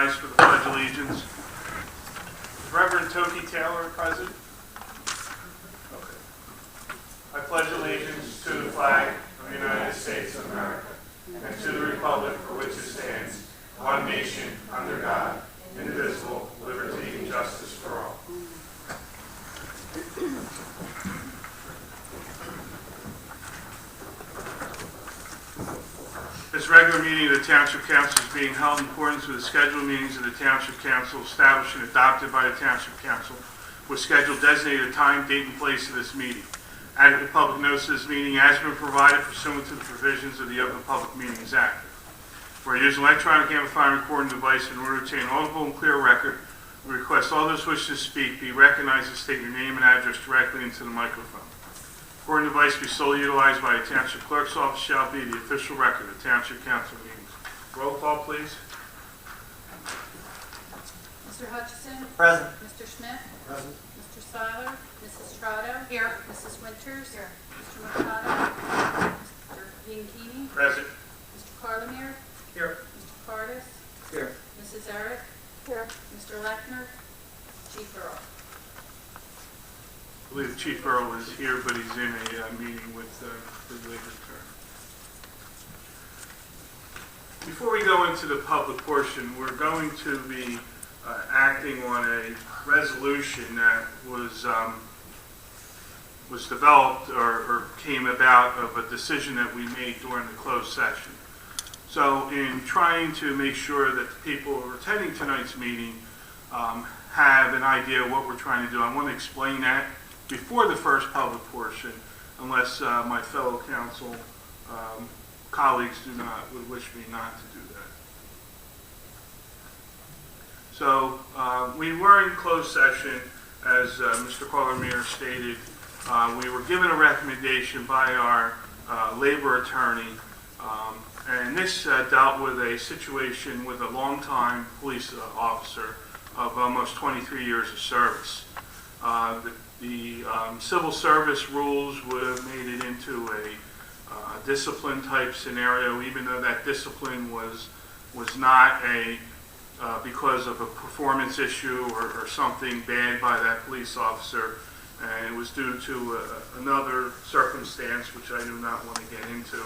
rise for the Pledge of Allegiance. Reverend Toki Taylor present. Okay. I pledge allegiance to the flag of the United States of America and to the republic for which it stands, one nation, under God, indivisible, liberty and justice for all. This regular meeting of the Township Council is being held in accordance with the scheduled meetings of the Township Council established and adopted by the Township Council, with scheduled designated time, date, and place of this meeting. Adequate public notice of this meeting has been provided pursuant to the provisions of the Open Public Meetings Act. We're using electronic amplifying recording device in order to obtain audible and clear record. We request all those wishing to speak be recognized and state your name and address directly into the microphone. Recording device be solely utilized by the Township Clerk's Office shall be the official record of Township Council meetings. Roll call, please. Mr. Hutchison? Present. Mr. Schmidt? Present. Mr. Seiler? Mrs. Strato? Here. Mrs. Winters? Here. Mr. Mercado? Mr. Bianchini? Present. Mr. Carlemere? Here. Mr. Cardis? Here. Mrs. Eric? Here. Mr. Lechner? Chief Earl? I believe Chief Earl is here, but he's in a meeting with the labor attorney. Before we go into the public portion, we're going to be acting on a resolution that was developed or came about of a decision that we made during the closed session. So in trying to make sure that the people who are attending tonight's meeting have an idea of what we're trying to do, I want to explain that before the first public portion, unless my fellow council colleagues would wish me not to do that. So we were in closed session, as Mr. Carlemere stated. We were given a recommendation by our labor attorney, and this dealt with a situation with a longtime police officer of almost 23 years of service. The civil service rules would have made it into a discipline type scenario, even though that discipline was not because of a performance issue or something bad by that police officer, and it was due to another circumstance which I do not want to get into.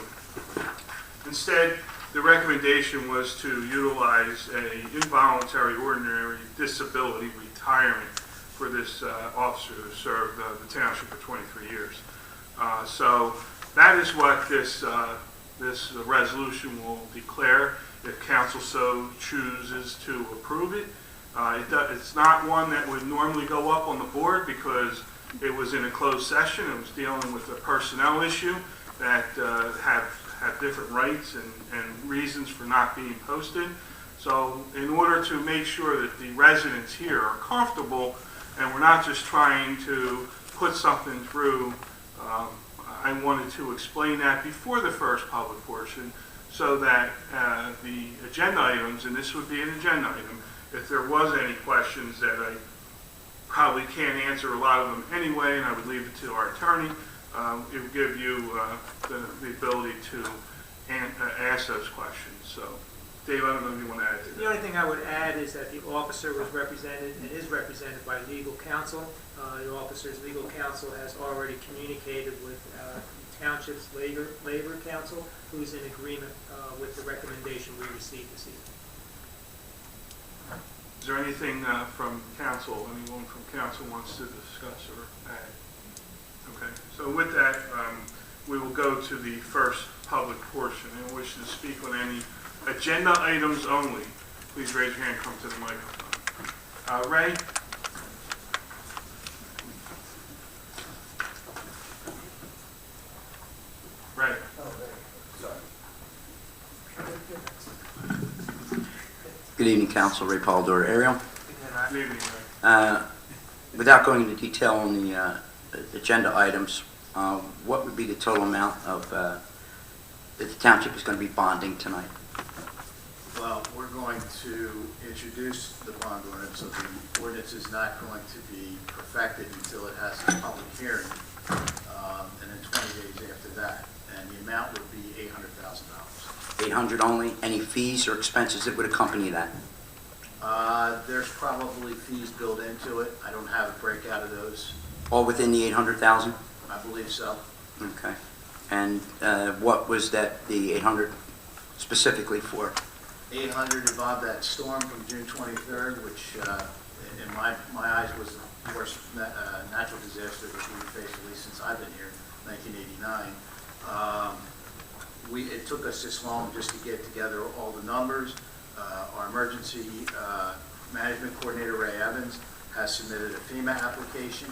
Instead, the recommendation was to utilize an involuntary ordinary disability retirement for this officer who served the township for 23 years. So that is what this resolution will declare if council so chooses to approve it. It's not one that would normally go up on the board because it was in a closed session. It was dealing with a personnel issue that have different rights and reasons for not being posted. So in order to make sure that the residents here are comfortable and we're not just trying to put something through, I wanted to explain that before the first public portion so that the agenda items, and this would be an agenda item, if there was any questions that I probably can't answer a lot of them anyway, and I would leave it to our attorney, it would give you the ability to ask those questions. So, Dave, I don't know if you want to add to that. The only thing I would add is that the officer was represented and is represented by legal counsel. The officer's legal counsel has already communicated with the township's labor counsel, who's in agreement with the recommendation we received this evening. Is there anything from council, anyone from council wants to discuss or add? Okay, so with that, we will go to the first public portion. Anyone wish to speak on any agenda items only, please raise your hand, come to the microphone. Ray? Ray. Good evening, Council. Ray Polidori, Ariel. Good evening, Ray. Without going into detail on the agenda items, what would be the total amount of that the township is going to be bonding tonight? Well, we're going to introduce the bond ordinance, so the ordinance is not going to be perfected until it has a public hearing, and then 20 days after that. And the amount would be $800,000. 800 only? Any fees or expenses that would accompany that? There's probably fees built into it. I don't have a breakout of those. All within the 800,000? I believe so. Okay. And what was that, the 800 specifically for? 800 involved that storm from June 23rd, which in my eyes was the worst natural disaster that we've faced, at least since I've been here, 1989. It took us this long just to get together all the numbers. Our emergency management coordinator, Ray Evans, has submitted a FEMA application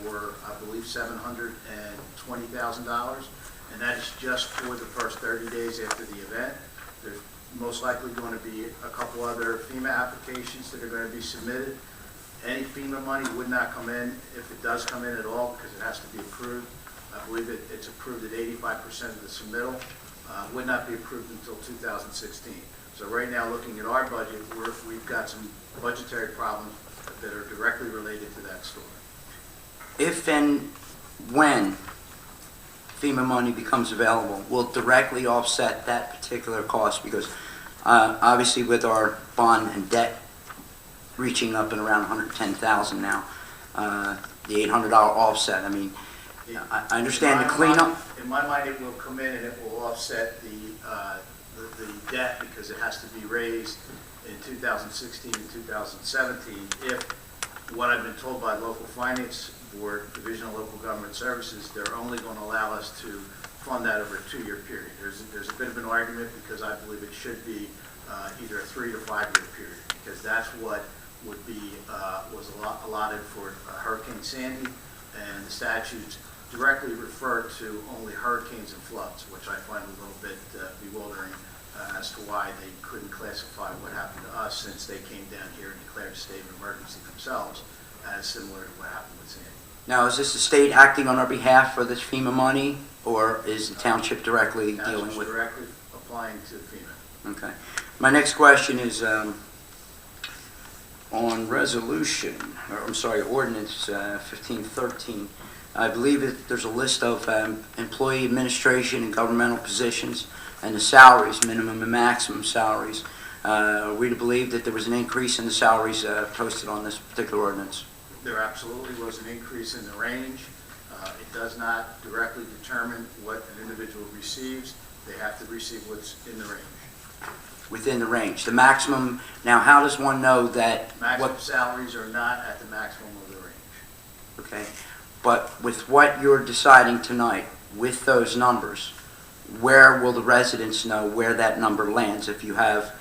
for, I believe, $720,000, and that is just for the first 30 days after the event. There's most likely going to be a couple other FEMA applications that are going to be submitted. Any FEMA money would not come in, if it does come in at all, because it has to be approved. I believe it's approved at 85% of the submittal. Would not be approved until 2016. So right now, looking at our budget, we've got some budgetary problems that are directly related to that storm. If and when FEMA money becomes available, will it directly offset that particular cost? Because obviously with our bond and debt reaching up and around 110,000 now, the $800 offset, I mean, I understand the cleanup. In my mind, it will come in and it will offset the debt, because it has to be raised in 2016 and 2017 if, what I've been told by local finance board, Division of Local Government Services, they're only going to allow us to fund that over a 2-year period. There's a bit of an argument, because I believe it should be either a 3 to 5-year period, because that's what would be was allotted for Hurricane Sandy, and the statutes directly refer to only hurricanes and floods, which I find a little bit bewildering as to why they couldn't classify what happened to us, since they came down here and declared a state of emergency themselves, as similar to what happened with Sandy. Now, is this the state acting on our behalf for this FEMA money, or is the township directly dealing with? Directly applying to FEMA. Okay. My next question is on resolution, or I'm sorry, ordinance 1513. I believe that there's a list of employee administration and governmental positions and the salaries, minimum and maximum salaries. Are we to believe that there was an increase in the salaries posted on this particular ordinance? There absolutely was an increase in the range. It does not directly determine what an individual receives. They have to receive what's in the range. Within the range. The maximum, now how does one know that? Maximum salaries are not at the maximum of the range. Okay. But with what you're deciding tonight, with those numbers, where will the residents know where that number lands? If you have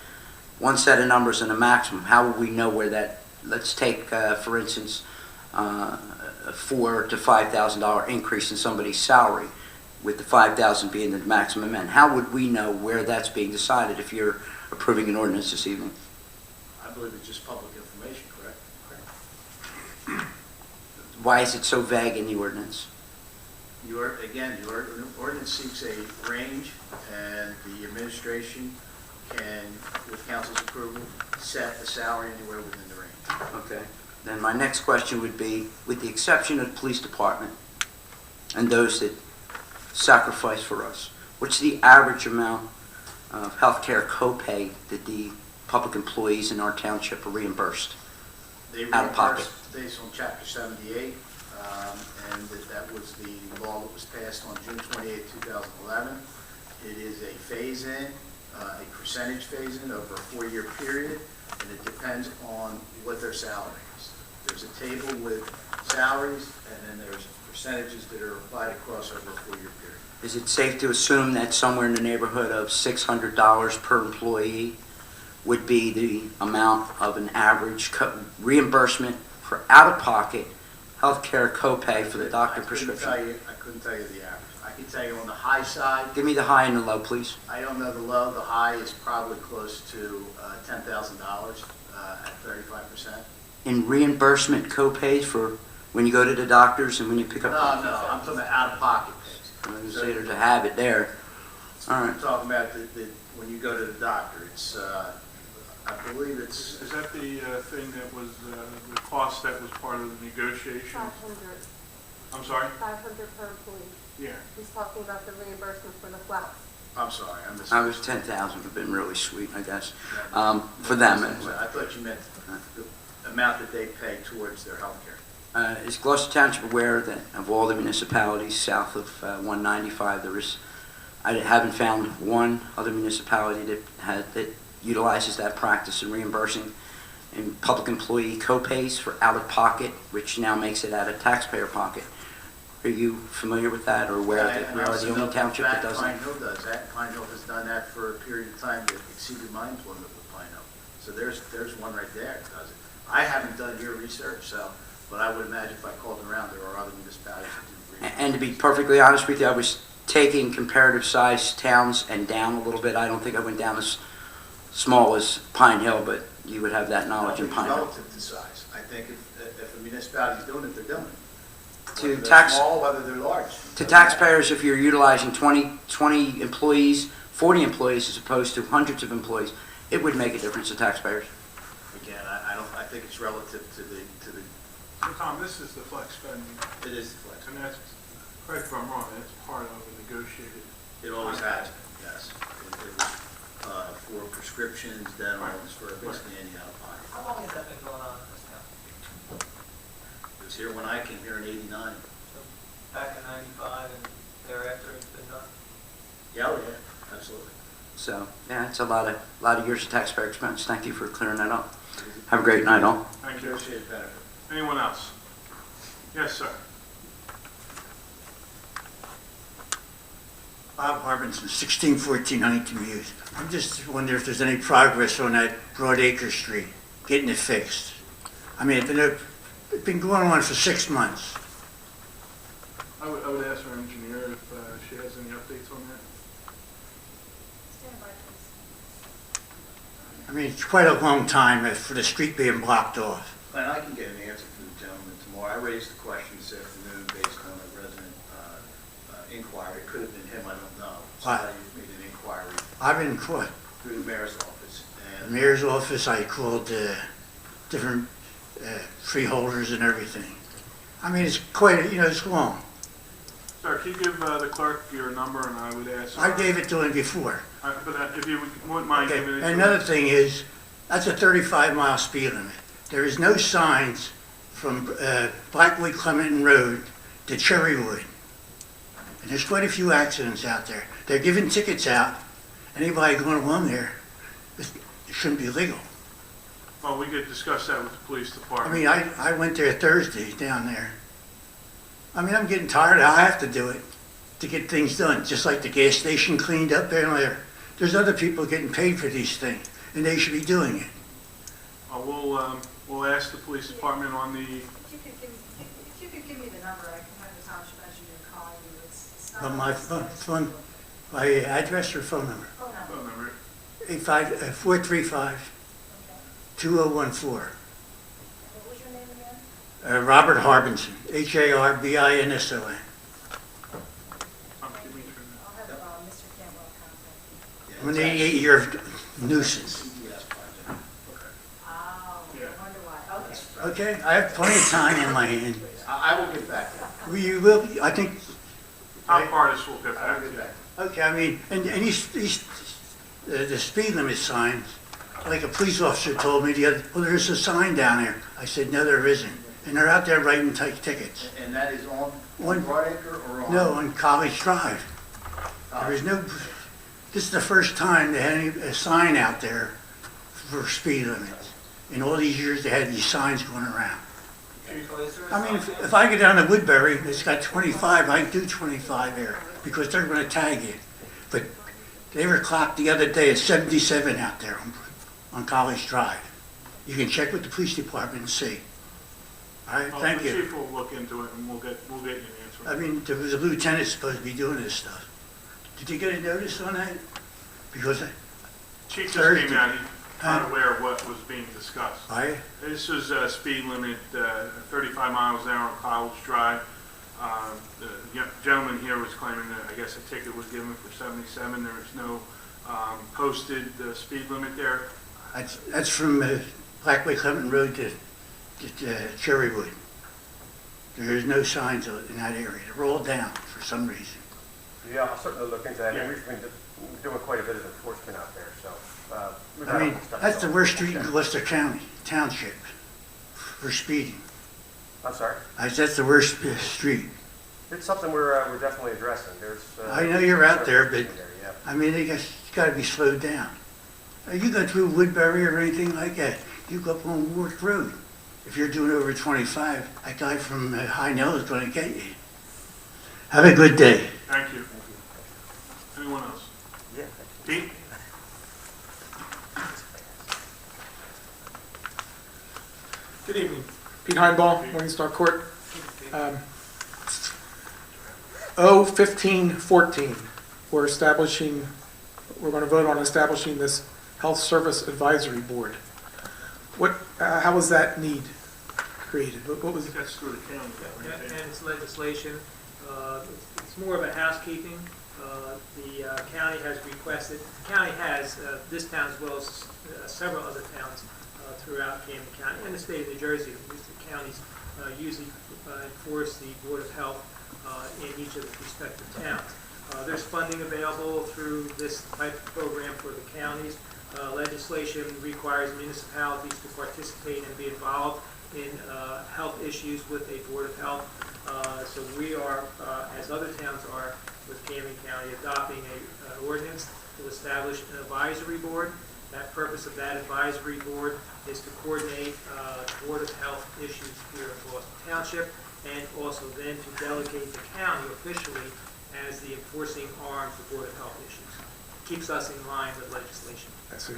one set of numbers and a maximum, how will we know where that, let's take, for instance, a $4,000 to $5,000 increase in somebody's salary, with the $5,000 being the maximum end. How would we know where that's being decided if you're approving an ordinance this evening? I believe it's just public information, correct? Why is it so vague in the ordinance? Your ordinance seeks a range, and the administration can, with council's approval, set the salary anywhere within the range. Okay. Then my next question would be, with the exception of the police department and those that sacrifice for us, what's the average amount of health care copay that the public employees in our township are reimbursed? They Out of pocket. reimbursed based on Chapter 78, and that was the law that was passed on June 28, 2011. It is a phase-in, a percentage phase-in over a 4-year period, and it depends on what their salary is. There's a table with salaries, and then there's percentages that are applied across over a 4-year period. Is it safe to assume that somewhere in the neighborhood of $600 per employee would be the amount of an average reimbursement for out-of-pocket health care copay for the doctor prescription? I couldn't tell you the average. I can tell you on the high side, Give me the high and the low, please. I don't know the low. The high is probably close to $10,000 at 35%. In reimbursement copays for when you go to the doctors and when you pick No, up? I'm talking about out-of-pocket pays. I'm say there's a habit there. All right. I'm talking about when you go to the doctor. It's, I believe it's, Is that the thing that was, the cost that was part of the negotiation? 500, I'm sorry? 500 per employee. Yeah. He's talking about the reimbursement for the flats. I'm sorry, I missed. I was 10,000 would have been really sweet, I guess, for them. I thought you meant the amount that they pay towards their health care. Is Gloucester Township aware that of all the municipalities south of 195, I haven't found one other municipality that utilizes that practice in reimbursing in public employee co-pays for out-of-pocket, which now makes it out of taxpayer pocket. Are you familiar with that, or aware that we are the only township that does Pine that? Hill does that. Pine Hill has done that for a period of time that exceeded my employment with Pine Hill. So there's one right there that does it. I haven't done your research, so, but I would imagine if I called around, there are other municipalities that do. And to be perfectly honest with you, I was taking comparative size towns and down a little bit. I don't think I went down as small as Pine Hill, but you would have that knowledge in Pine Hill. Relative to size. I think if a municipality is doing it, they're doing it. To Whether they're tax- small, whether they're large. To taxpayers, if you're utilizing 20 employees, 40 employees as opposed to hundreds of employees, it would make a difference to taxpayers. Again, I think it's relative to the, So Tom, this is the flex spending, it is the flex. and that's, correct if I'm wrong, that's part of a negotiated. It always has been, yes. It was for prescriptions, dental, it was for basically any out of pocket. How long has that been going on in this town? It was here when I came here in '89. So back in '95 and thereafter it's been done? Yeah, oh yeah, absolutely. So, yeah, it's a lot of years of taxpayer expense. Thank you for clearing that up. Have a great night, all. Thank you. Negotiated benefit. Anyone else? Yes, sir. Bob Harbinson, 1614 Huntington Mews. I'm just wondering if there's any progress on that Broadacre Street, getting it fixed. I mean, it's been going on for 6 months. I would ask our engineer if she has any updates on that. Stand by, please. I mean, it's quite a long time for the street being blocked off. And I can get an answer from the gentleman tomorrow. I raised the question this afternoon based on a resident inquiry. It could have been him, I don't know. Somebody made an inquiry I've been caught. through the mayor's office. The And mayor's office, I called different freeholders and everything. I mean, it's quite, it's long. Sir, can you give the clerk your number, and I would ask. I gave it to him before. But if you wouldn't mind Okay, giving it to and him. another thing is, that's a 35-mile speed limit. There is no signs from Blackwood Clementon Road to Cherrywood. And there's quite a few accidents out there. They're giving tickets out. Anybody going along there, it shouldn't be legal. Well, we could discuss that with the police I department. mean, I went there Thursday down there. I mean, I'm getting tired. I have to do it to get things done, just like the gas station cleaned up there and there. There's other people getting paid for these things, and they should be doing it. We'll ask the police department on the, If you could give me the number, I can have the township engineer call you. It's not. But my address or phone number, Phone number. phone number. 435-2014. What was your name again? Robert Harbinson, Harbinson. I'll have Mr. Campbell contact you. I'm an 88-year nuisance. CBS project. Oh, Yeah. I wonder why. Okay. Okay, I have plenty of time in my hand. I will get back to you. You will, I think, Tom Partis will get I back will to get you. back. okay, I mean, and the speed limit signs, like a police officer told me the other, well, there's a sign down there. I said, no, there isn't. And they're out there writing tickets. And that is on On- Broadacre or on? No, on College Drive. There is no, this is the first time they had a sign out there for speed limits. In all these years, they had these signs going around. So is there a I mean, sign- if I go down to Woodbury, it's got 25, I do 25 there, because they're gonna tag it. But they were clocked the other day at 77 out there on College Drive. You can check with the police department and see. All right, thank The you. chief will look into it, and we'll get you an answer. I mean, there was a lieutenant supposed to be doing this stuff. Did you get a notice on that? Because Chief just Thursday. came out, he's not aware of what was being discussed. This was a speed limit, 35 miles an hour on College Drive. The gentleman here was claiming that, I guess, a ticket was given for 77. There is no posted speed limit there. that's from Blackway Clement Road to Cherrywood. There is no signs in that area. They're all down for some reason. Yeah, I'll certainly look into that. Yeah. Everything doing quite a bit of enforcement out there, so. we've I had mean, all this stuff that's the going. worst street in Gloucester County, Township, for speeding. I'm sorry? That's the worst street. It's something we're definitely addressing. There's. I know you're out there, but, Yeah. I mean, it's gotta be slowed down. You go through Woodbury or anything like that, you go up on Wharf Road. If you're doing over 25, that guy from High Knoll is gonna get you. Have a good day. Thank you. Anyone else? Yeah. Pete? Good evening. Pete Heinball, Morningstar Court. 01514, we're going to vote on establishing this Health Service Advisory Board. How was that need created? What was it? That's through the county. right And there. it's legislation. It's more of a housekeeping. The county has requested, the county has, this town as well as several other towns throughout Camden County and the state of New Jersey. The counties usually enforce the Board of Health in each of the respective towns. There's funding available through this type of program for the counties. Legislation requires municipalities to participate and be involved in health issues with a Board of Health. So we are, as other towns are with Camden County, adopting an ordinance to establish an advisory board. That purpose of that advisory board is to coordinate Board of Health issues here in Gloucester Township, and also then to delegate the county officially as the enforcing arm for Board of Health issues. Keeps us in line with legislation. I see.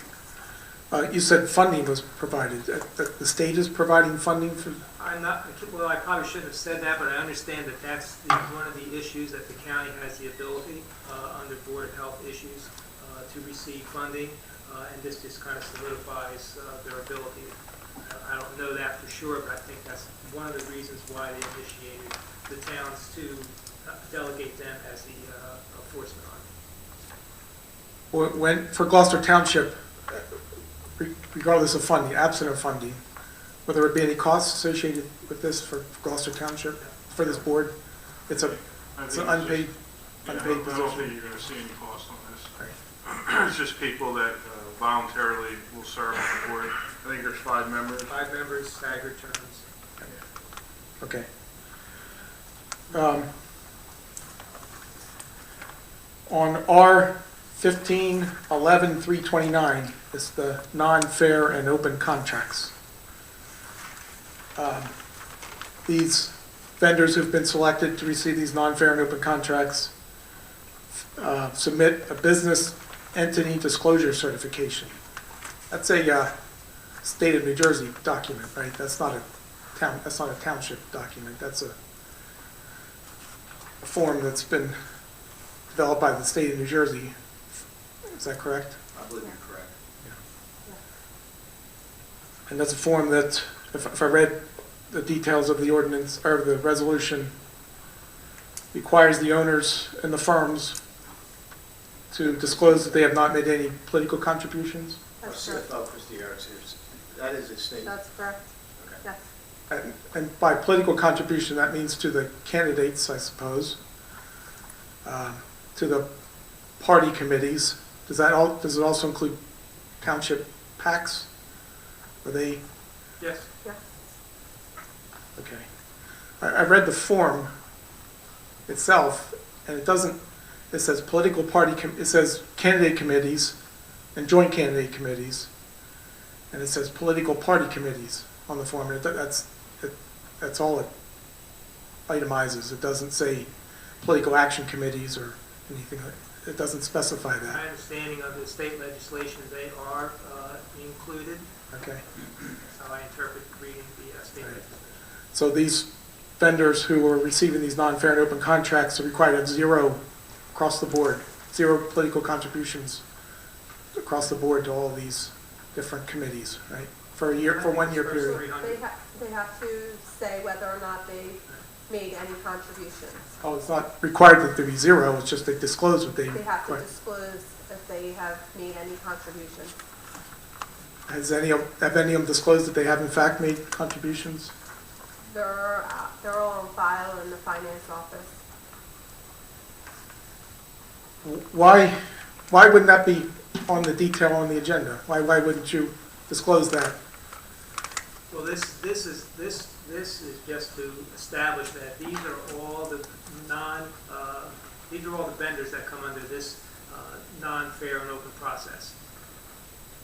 You said funding was provided. The state is providing funding for, Well, I probably shouldn't have said that, but I understand that that's one of the issues, that the county has the ability under Board of Health issues to receive funding, and this just kind of solidifies their ability. I don't know that for sure, but I think that's one of the reasons why they initiated the towns to delegate them as the enforcement arm. for Gloucester Township, regardless of funding, absent of funding, will there be any costs associated with this for Gloucester Township, for this board? It's I an think unpaid I don't think position. you're going to see any cost on this. Right. It's just people that voluntarily will serve on the board. I think there's 5 members. 5 members, staggered terms. Okay. On R 15-11-329, it's the non-fair and open contracts. These vendors who've been selected to receive these non-fair and open contracts submit a business entity disclosure certification. That's a state of New Jersey document, right? That's not a township document. That's a form that's been developed by the state of New Jersey. Is that correct? I believe you're correct. And that's a form that, if I read the details of the ordinance, or the resolution, requires the owners and the firms to disclose that they have not made any political contributions. Our That's correct. CFO, Christie Harris, here, that is a state. That's correct. Okay. Yes. And by political contribution, that means to the candidates, I suppose, to the party committees. Does it also include township PACs? Are they, Yes. Yes. okay. I read the form itself, and it says political party, it says candidate committees and joint candidate committees, and it says political party committees on the form. That's all it itemizes. It doesn't say political action committees or anything like that. It doesn't specify My that. understanding of the state legislation, they are included. Okay. That's how I interpret reading the state Right. legislation. So these vendors who are receiving these non-fair and open contracts are required to have 0 across the board, 0 political contributions across the board to all these different committees, right? For a year, for 1 year period. 300. They have to say whether or not they made any contributions. Oh, it's not required that there be 0, it's just they disclose what they. They have to right. disclose if they have made any contributions. Have any of them disclosed that they have in fact made contributions? They're all on file in the finance office. Why why wouldn't that be on the detail on the agenda? Why wouldn't you disclose that? Well, this is just to establish that these are all the these are all the vendors that come under this non-fair and open process.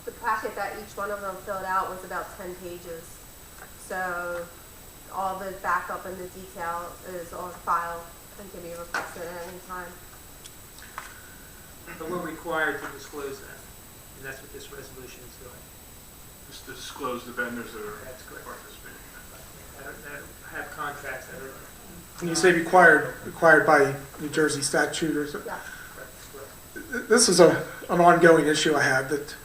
The packet that each one of them filled out was about 10 pages. So all the backup and the detail is on file and can be requested at any time. But we're required to disclose that, and that's what this resolution is doing. Just to disclose the vendors that are That's correct. participating. That have contracts that are. When you say required by New Jersey statute or something? Yeah. This is an ongoing issue I have, that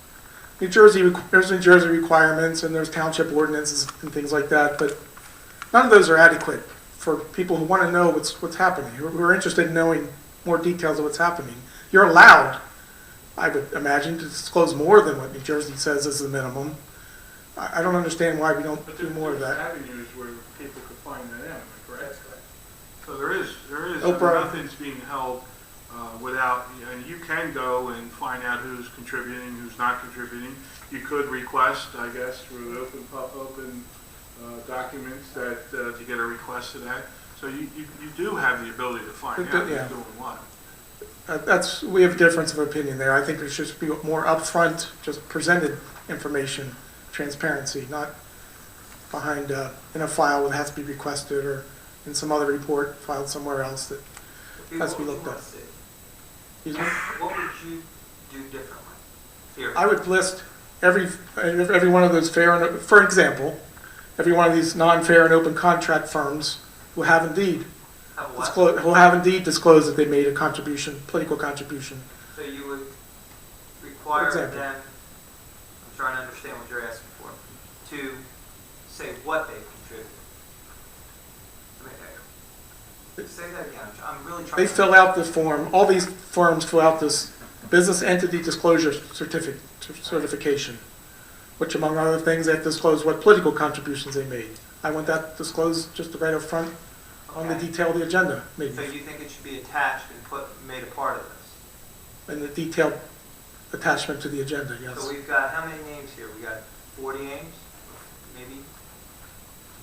there's New Jersey requirements and there's township ordinances and things like that, but none of those are adequate for people who want to know what's happening, who are interested in knowing more details of what's happening. You're allowed, I would imagine, to disclose more than what New Jersey says is the minimum. I don't understand why we don't But do more of there's that. avenues where people could find that out, am I correct? That's correct. So there is, Oprah. nothing's being held without, and you can go and find out who's contributing, who's not contributing. You could request, I guess, through open documents that to get a request to that. So you do have the ability to find But out who's yeah. doing what. We have a difference of opinion there. I think there should be more upfront, just presented information, transparency, not behind in a file that has to be requested or in some other report filed somewhere else that has to be looked at. Excuse me? What would you do differently here? I would list every one of those for example, every one of these non-fair and open contract firms who have indeed Have what? disclosed that they made a contribution, political contribution. So you would require example. them, I'm trying to understand what you're asking for, to say what they contributed. Say that again. I'm really trying They to. fill out this form, all these firms fill out this business entity disclosure certification, which among other things, they have to disclose what political contributions they made. I want that disclosed just right up front on the Okay. detail of the agenda, maybe, So you think it should be attached and made a part of this? and the detailed attachment to the agenda, So yes. we've got, how many names here? We got 40 names? Maybe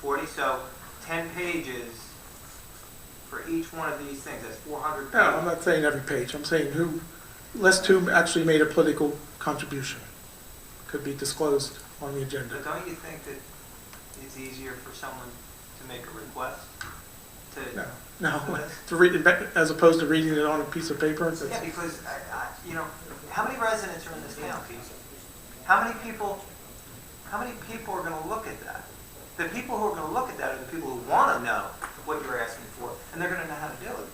40? So 10 pages for each one of these things. That's 400 pages. No, I'm not saying every page, I'm saying list who actually made a political contribution. Could be disclosed on the agenda. But don't you think that it's easier for someone to make a request? No, to read it, as opposed to reading it on a piece of paper. Yeah, because, how many residents are in this town, Pete? How many people are going to look at that? The people who are going to look at that are the people who want to know what you're asking for, and they're going to know how to do it.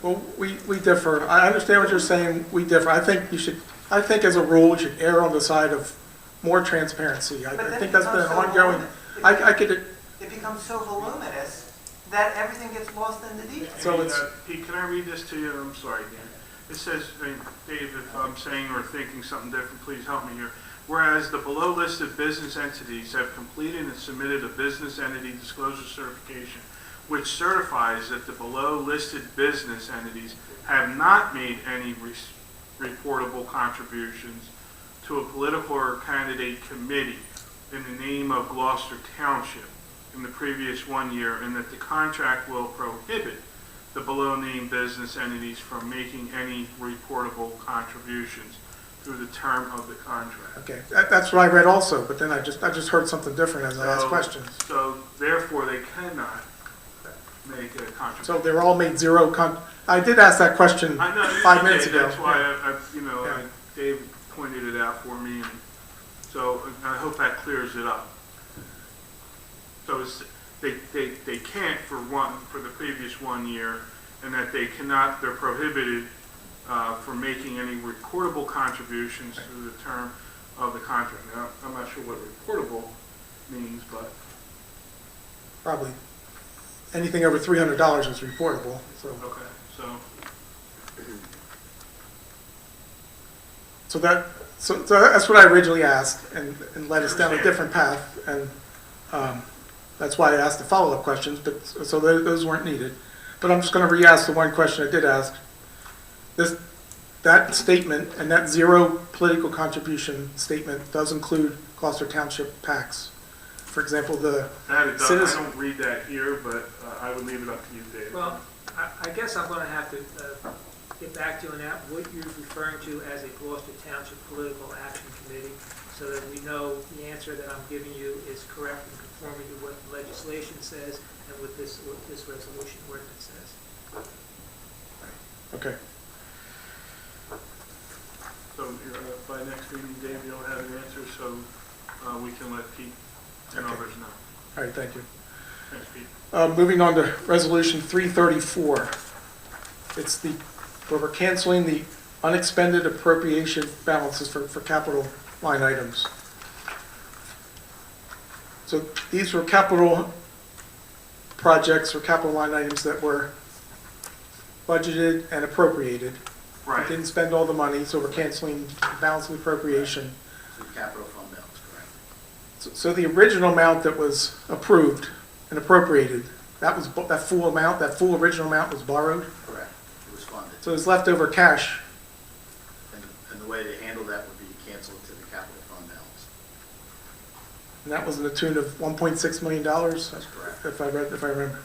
Well, we differ. I understand what you're saying, we differ. I think as a rule, we should err on the side of more transparency. I But then think it that's been an becomes so ongoing, it It becomes so voluminous that everything gets lost in the details. So it's- Pete, can I read this to you? I'm sorry, Dan. It says, Dave, if I'm saying or thinking something different, please help me here. Whereas the below listed business entities have completed and submitted a business entity disclosure certification, which certifies that the below listed business entities have not made any reportable contributions to a political or candidate committee in the name of Gloucester Township in the previous 1 year, and that the contract will prohibit the below named business entities from making any reportable contributions through the term of the contract. okay, that's what I read also, but then I just heard something different as I asked So- questions. So therefore, they cannot make a contribution. So they were all made I did ask that question I know, 5 you minutes did. ago. That's why Yeah. Dave pointed it out for me, and so I hope that clears it up. So they can't for the previous 1 year, and that they cannot, they're prohibited from making any reportable contributions through the term of the contract. Now, I'm not sure what reportable means, but Probably anything over $300 is reportable, so. okay, so. So that's what I originally asked, and led us down a different path, and that's why I asked the follow-up questions, but, so those weren't needed. But I'm just gonna re-ask the one question I did ask. that statement and that zero political contribution statement does include Gloucester Township PACs. For example, the That it does, I citizen, don't read that here, but I would leave it up to you, Dave. Well, I guess I'm going to have to get back to you on that, what you're referring to as a Gloucester Township Political Action Committee, so that we know the answer that I'm giving you is correct and conforming to what the legislation says and what this resolution ordinance says. okay. So by next meeting, Dave, you'll have an answer, so we can let Pete and Okay. others know. All right, thank you. Thanks, Pete. Moving on to Resolution 334. It's where we're canceling the unexpended appropriation balances for capital line items. So these were capital projects or capital line items that were budgeted and appropriated. We Right. didn't spend all the money, so we're canceling the balance of the appropriation. So capital fund balance, correct? So the original amount that was approved and appropriated, that full amount, that full original amount was borrowed. Correct. It was funded. So there's leftover cash. And the way to handle that would be to cancel it to the capital fund balance. And that was in the tune of $1.6 million, That's correct. if I remember.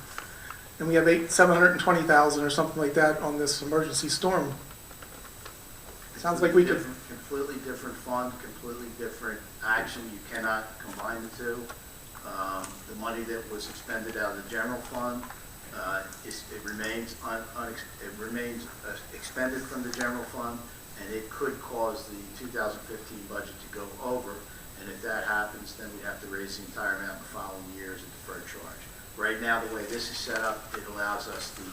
And we have $720,000 or something like that on this emergency storm. Sounds like we could, Completely different fund, completely different action. You cannot combine the two. The money that was expended out of the general fund, it remains expended from the general fund, and it could cause the 2015 budget to go over. And if that happens, then we have to raise the entire amount in the following years at deferred charge. Right now, the way this is set up, it allows us the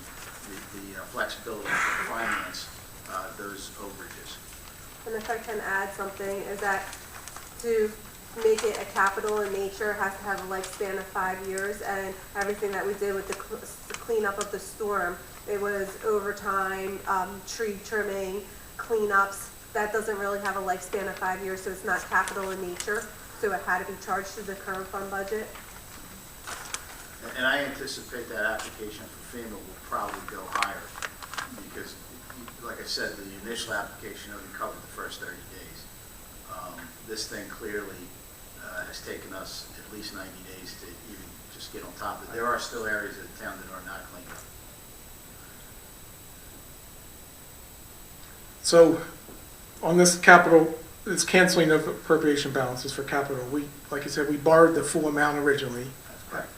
flexibility to finance those overages. And if I can add something, is that to make it a capital in nature has to have a lifespan of 5 years, and everything that we did with the cleanup of the storm, it was overtime, tree trimming, cleanups, that doesn't really have a lifespan of 5 years, so it's not capital in nature, so it had to be charged to the current fund budget. And I anticipate that application for FEMA will probably go higher because, like I said, the initial application only covered the first 30 days. This thing clearly has taken us at least 90 days to even just get on top of it. There are still areas of the town that are not cleaned up. so on this capital, this canceling of appropriation balances for capital, like you said, we borrowed the full amount originally, That's correct.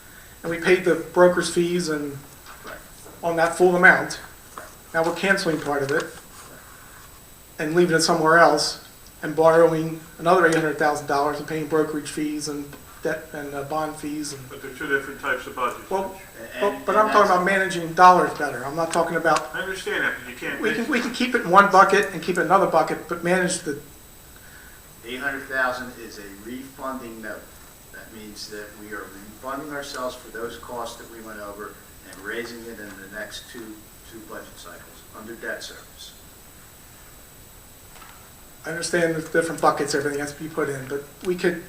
and we paid the broker's fees and Correct. on that full amount. Now we're canceling part of it and leaving it somewhere else and borrowing another $800,000 and paying brokerage fees and debt and bond fees. And, But they're two different types of budgets. well, And- but and I'm talking that's- about managing dollars better. I'm not talking about, I understand that, but you can't. we can keep it in one bucket and keep it in another bucket, but manage the, 800,000 is a refunding note. That means that we are refunding ourselves for those costs that we went over and raising it in the next two budget cycles under debt service. I understand there's different buckets, everything has to be put in, but we could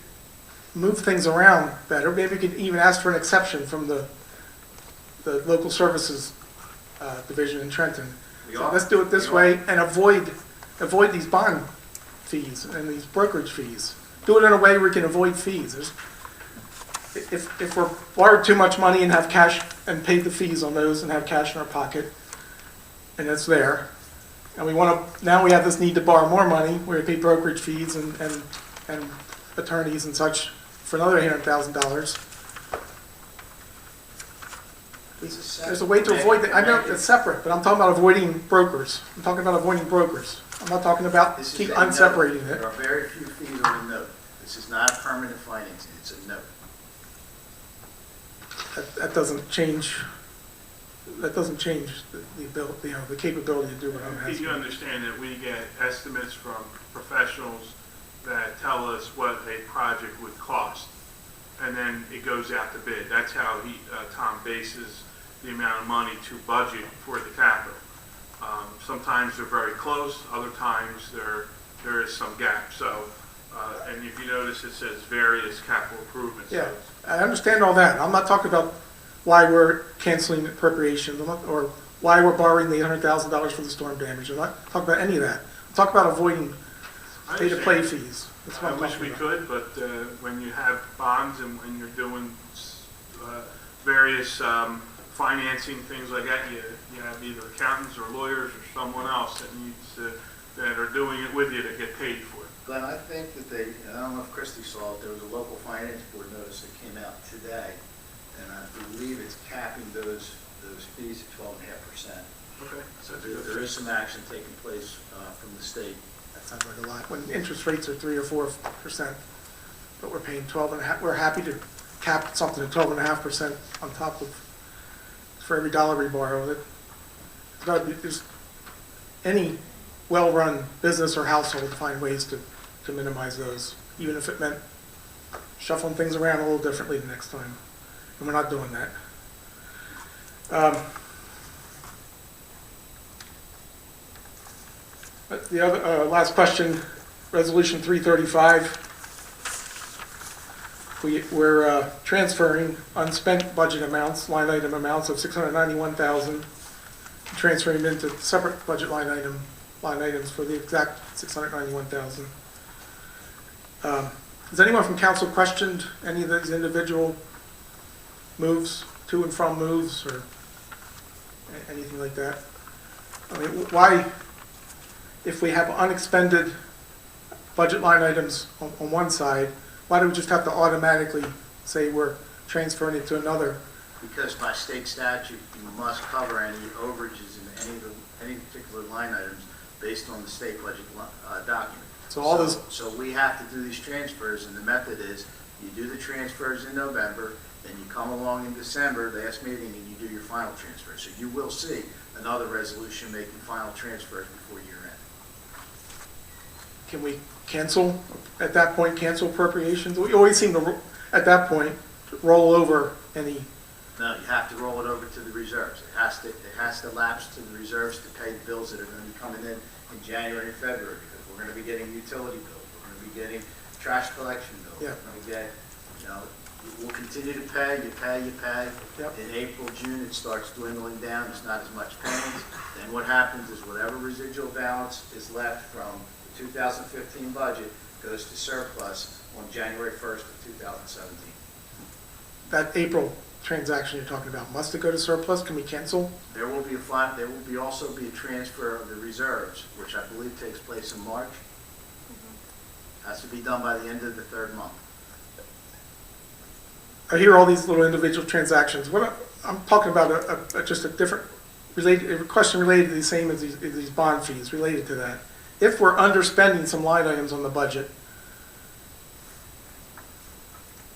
move things around better. Maybe we could even ask for an exception from the local services division in Trenton. We So are. let's do it this We are. way and avoid these bond fees and these brokerage fees. Do it in a way where we can avoid fees. If we're borrowed too much money and have cash and paid the fees on those and have cash in our pocket, and it's there, and now we have this need to borrow more money, where we pay brokerage fees and attorneys and such for another $800,000. There's a way to avoid that. I know it's separate, but I'm talking about avoiding brokers. I'm talking about avoiding brokers. I'm not talking about This is keep a note. unseparating it. There are very few fees on the note. This is not a permanent financing, it's a note. That doesn't change the ability, the capability to do what I'm Pete, you asking. understand that we get estimates from professionals that tell us what a project would cost, and then it goes out to bid. That's how Tom bases the amount of money to budget for the capital. Sometimes they're very close, other times there is some gap. So, and if you notice, it says various capital improvements. So Yeah, it's- I understand all that. I'm not talking about why we're canceling appropriations or why we're borrowing the $800,000 for the storm damage. I'm not talking about any of that. I'm talking about avoiding I pay-to-play understand. fees. That's what I I'm wish talking we about. could, but when you have bonds and when you're doing various financing, things like that, you have either accountants or lawyers or someone else that needs that are doing it with you to get paid for it. Glenn, I think that I don't know if Christie saw it, there was a local finance board notice that came out today, and I believe it's capping those fees at 12.5%. Okay. So there is some action taking place from the state. That sounds like a lot. When interest rates are 3 or 4%, but we're paying 12.5%, we're happy to cap something at 12.5% on top of, for every dollar we borrow. It's gotta be, there's any well-run business or household find ways to minimize those, even if it meant shuffling things around a little differently the next time. And we're not doing that. But the other, last question, Resolution 335. We're transferring unspent budget amounts, line item amounts of $691,000, transferring them into separate budget line items for the exact $691,000. Has anyone from council questioned any of these individual moves, to and from moves, or anything like that? I mean, why, if we have unexpended budget line items on one side, why do we just have to automatically say we're transferring it to another? Because by state statute, you must cover any overages in any particular line items based on the state budget document. So all those, So we have to do these transfers, and the method is, you do the transfers in November, then you come along in December, last meeting, and you do your final transfer. So you will see another resolution making final transfers before year end. can we cancel, at that point, cancel appropriations? We always seem to, at that point, roll over any, No, you have to roll it over to the reserves. It has to lapse to the reserves to pay the bills that are going to be coming in January and February, because we're going to be getting utility bills, we're going to be getting trash collection bills. Yeah. We're going to get, we'll continue to pay, you pay. Yep. In April, June, it starts dwindling down, there's not as much payments. Then what happens is whatever residual balance is left from the 2015 budget goes to surplus on January 1st of 2017. that April transaction you're talking about, must it go to surplus? Can we cancel? There will be also be a transfer of the reserves, which I believe takes place in March. Has to be done by the end of the third month. I hear all these little individual transactions. I'm talking about just a different, a question related to the same as these bond fees, related to that. If we're underspending some line items on the budget,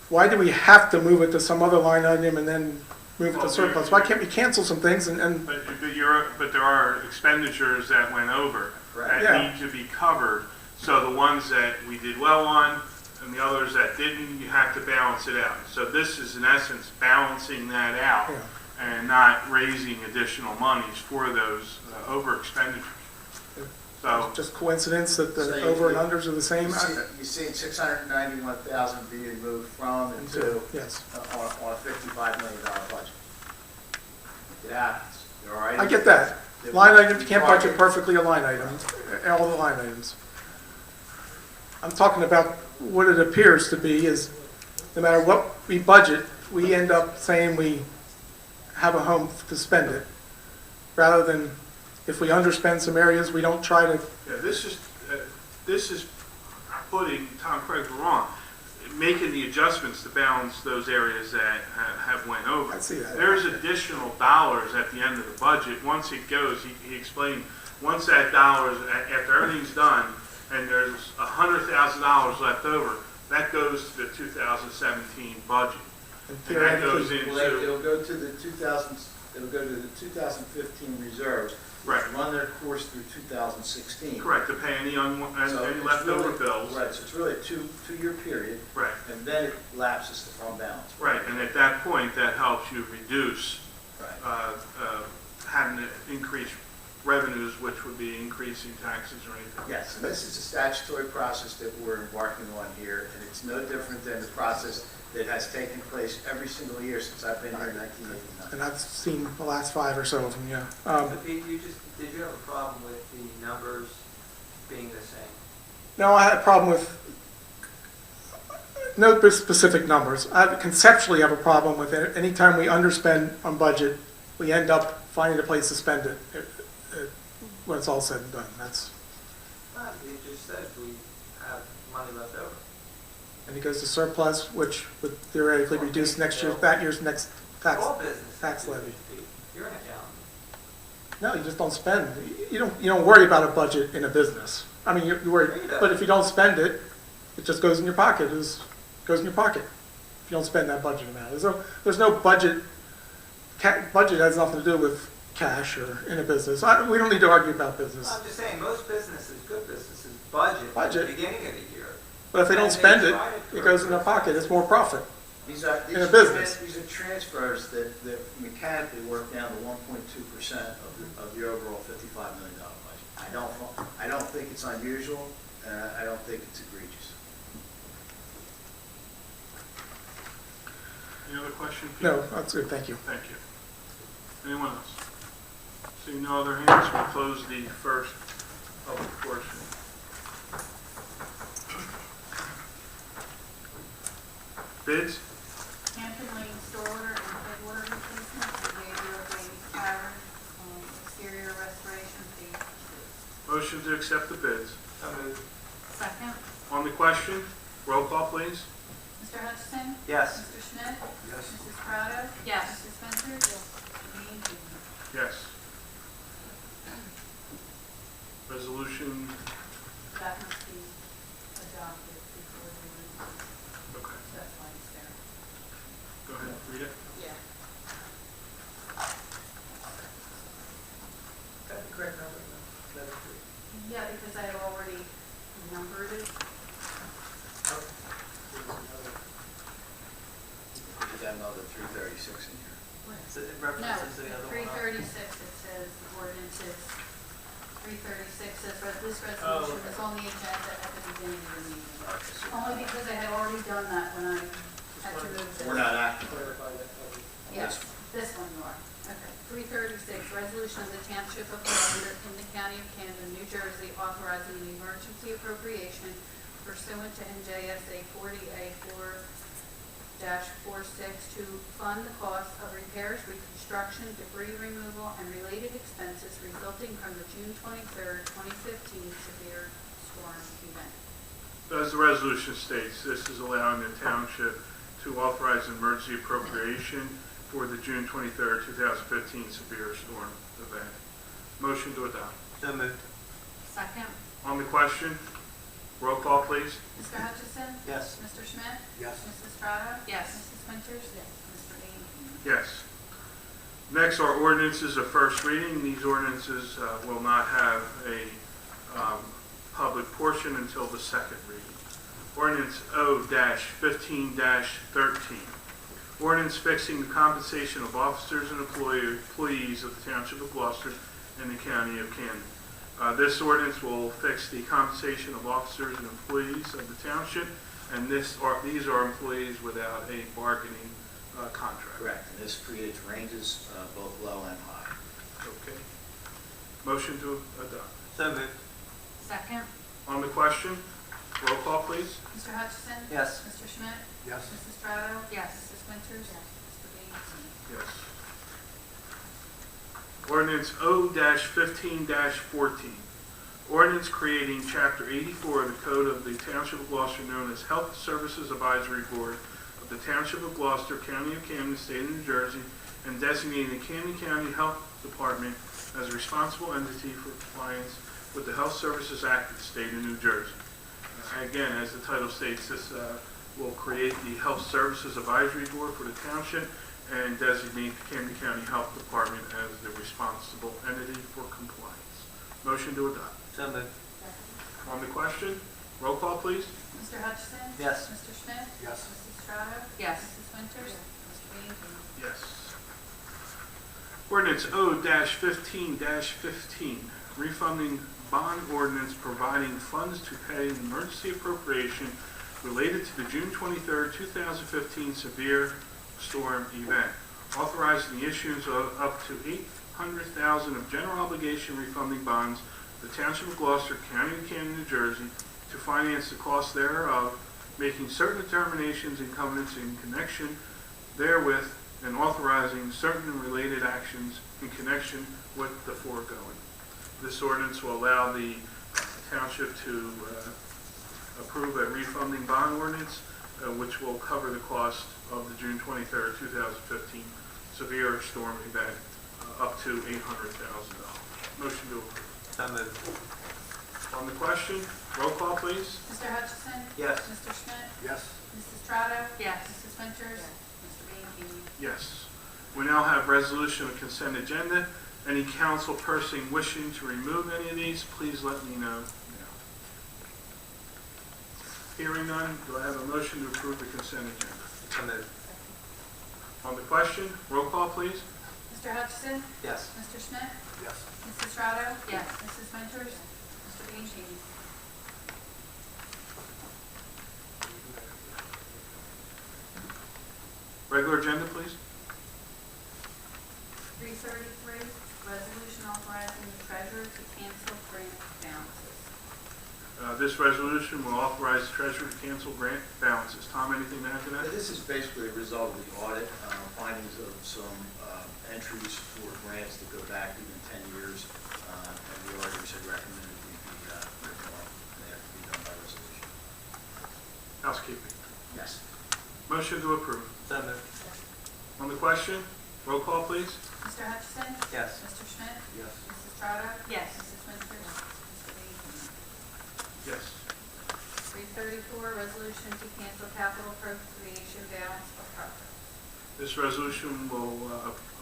why do we have to move it to some other line item and then move it to surplus? Why can't we cancel some things and But there are expenditures that went over Right. that Yeah. need to be covered. So the ones that we did well on and the others that didn't, you have to balance it out. So this is in essence balancing that out Yeah. and not raising additional monies for those over expenditures. So just coincidence that So the you- over and unders are the same? You see 691,000 being moved from and to Yes. on a $55 million budget. It happens. There are I items get that. that Line we- item, you can't budget perfectly a line item, all the line items. I'm talking about what it appears to be is, no matter what we budget, we end up saying we have a home to spend it, rather than if we underspend some areas, we don't try to, yeah, this is putting, Tom, correct me wrong, making the adjustments to balance those areas that have went over. I see that. There's additional dollars at the end of the budget. Once it goes, he explained, once that dollars, after everything's done, and there's $100,000 left over, that goes to the 2017 budget. and And that goes theoretically, Well, into, it'll go to the 2015 reserves, which Right. run their course through 2016. correct, to pay any So any it's leftover really- bills. Right, so it's really a two-year period, Right, and then it lapses to fund balance. right, and at that point, that helps you reduce Right. having to increase revenues, which would be increasing taxes or anything. Yes, and this is a statutory process that we're embarking on here, and it's no different than the process that has taken place every single year since I've been here in 1989. And I've seen the last 5 or so of them, yeah. But Pete, did you have a problem with the numbers being the same? No, I had a problem with no specific numbers. I conceptually have a problem with it. Anytime we underspend on budget, we end up finding a place to spend it when it's all said and done. That's, You just said we have money left over. and it goes to surplus, which would theoretically reduce that year's next All businesses. tax levy. Pete. You're an accountant. No, you just don't spend. You don't worry about a budget in a business. I mean, you worry, but if you don't spend it, it just goes in your pocket. Goes in your pocket if you don't spend that budget amount. There's no budget. Budget has nothing to do with cash or in a business. We don't need to argue about business. I'm just saying, most businesses, good businesses, budget at the beginning of the year. But if they don't spend it, it goes in their pocket. It's more profit. These are In a business. These are transfers that mechanically work down to 1.2% of the overall $55 million budget. I don't think it's unusual, and I don't think it's egregious. Any other questions? No, that's good. Thank you. Thank you. Anyone else? Seeing no other hands, we'll close the first public portion. Bids? Hampton Lane store order and headwater replacement for Gabriel Davies Tavern, exterior restoration fee. Motion to accept the bids. So moved. Second. On the question, roll call, please. Mr. Hutchison? Yes. Mr. Schmidt? Yes. Mrs. Prado? Yes. Mrs. Spencer? Yes. Mr. Bean? Yes. Resolution, That must be adopted before the meeting. okay, That's why it's there. go ahead, read it. Yeah. Got the correct number? Yeah, because I had already numbered it. Is that another 336 in here? So it No, references the other one. 336, it says the ordinance is, 336 says this resolution is on the agenda at the beginning of the meeting. Only because I had already done that when I had to move this. We're not acting. Clarify that. Yes, this one you are. Okay. 336, resolution of the Township of Gloucester in the County of Camden, New Jersey, authorizing the emergency appropriation pursuant to NJSA 40A4-46 to fund the cost of repairs, reconstruction, debris removal, and related expenses resulting from the June 23rd, 2015 severe storm event. As the resolution states, this is allowing the township to authorize an emergency appropriation for the June 23rd, 2015 severe storm event. Motion to adopt. So moved. Second. On the question, roll call, please. Mr. Hutchison? Yes. Mr. Schmidt? Yes. Mrs. Prado? Yes. Mrs. Winters? Yes. Mr. Bean? Yes. Next are ordinances of first reading. These ordinances will not have a public portion until the second reading. Ordinance O-15-13. Ordinance fixing the compensation of officers and employees of the Township of Gloucester and the County of Camden. This ordinance will fix the compensation of officers and employees of the township, and these are employees without a bargaining contract. Correct, and this creates ranges both low and high. Okay. Motion to adopt. So moved. Second. On the question, roll call, please. Mr. Hutchison? Yes. Mr. Schmidt? Yes. Mrs. Prado? Yes. Mrs. Winters? Yes. Mr. Bean? Yes. Ordinance O-15-14. Ordinance creating Chapter 84 of the Code of the Township of Gloucester known as Health Services Advisory Board of the Township of Gloucester, County of Camden, State of New Jersey, and designating the Camden County Health Department as a responsible entity for compliance with the Health Services Act of the State of New Jersey. Again, as the title states, this will create the Health Services Advisory Board for the township and designate the Camden County Health Department as the responsible entity for compliance. Motion to adopt. So moved. On the question, roll call, please. Mr. Hutchison? Yes. Mr. Schmidt? Yes. Mrs. Prado? Yes. Mrs. Winters? Mr. Bean? Yes. Ordinance O-15-15, refunding bond ordinance providing funds to pay an emergency appropriation related to the June 23rd, 2015 severe storm event, authorizing the issuance of up to $800,000 of general obligation refunding bonds to the Township of Gloucester, County of Camden, New Jersey, to finance the cost thereof, making certain determinations and covenants in connection therewith, and authorizing certain related actions in connection with the foregoing. This ordinance will allow the township to approve a refunding bond ordinance, which will cover the cost of the June 23rd, 2015 severe storm event, up to $800,000. Motion to approve. So moved. On the question, roll call, please. Mr. Hutchison? Yes. Mr. Schmidt? Yes. Mrs. Strato? Yes. Mrs. Winters? Mr. Bianchini? Yes. We now have resolution of consent agenda. Any council person wishing to remove any of these, please let me know now. Hearing none, do I have a motion to approve the consent agenda? So moved. On the question, roll call, please. Mr. Hutchison? Yes. Mr. Schmidt? Yes. Mrs. Strato? Yes. Mrs. Winters? Mr. Bianchini? Regular agenda, please. 333, resolution authorizing the treasurer to cancel grant balances. This resolution will authorize the treasurer to cancel grant balances. Tom, anything to add to that? This is basically a result of the audit, findings of some entries for grants that go back even 10 years, and the auditors had recommended we be written off, and they have to be done by resolution. Housekeeping. Yes. Motion to approve. So moved. On the question, roll call, please. Mr. Hutchison? Yes. Mr. Schmidt? Yes. Mrs. Strato? Yes. Mrs. Winters? Mr. Bianchini? Yes. 334, resolution to cancel capital appropriation balance of projects. This resolution will